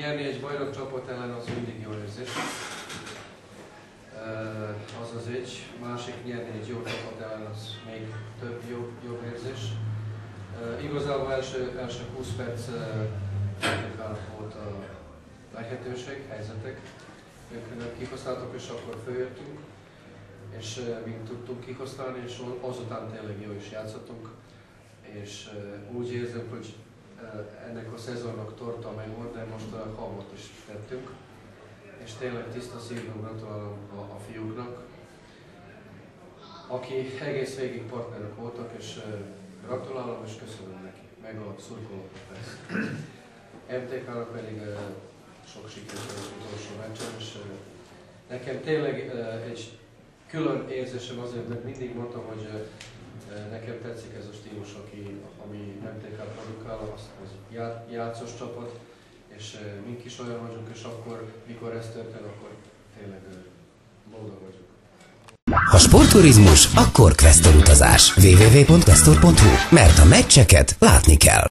Nyerni egy bajnokcsapat ellen az mindig jó érzés. Az az egy. Másik, nyerni egy jó csapat ellen az még több jobb érzés. Igazából első 20 perc volt a lehetőség, helyzetek. Ők kihasználtak, és akkor följöttünk, és mint tudtunk kihasználni, és azután tényleg jó is játszottunk. És úgy érzem, hogy ennek a szezonnak tartalma volt, de most a halmot is tettünk. És tényleg tiszta szívből gratulálom a fiúknak, aki egész végig partnerek voltak, és gratulálom és köszönöm neki, meg a szurkolóknak persze. MTK-nak pedig sok sikert az utolsó meccsen, és nekem tényleg egy külön érzésem azért, mert mindig mondtam, hogy nekem tetszik ez a stílus, ami MTK produkál, az játszós csapat, és mink is olyan vagyunk, és akkor, mikor ez történt, akkor tényleg boldog vagyok. Ha sportturizmus, akkor Questor utazás. www.questor.hu, mert a meccseket látni kell.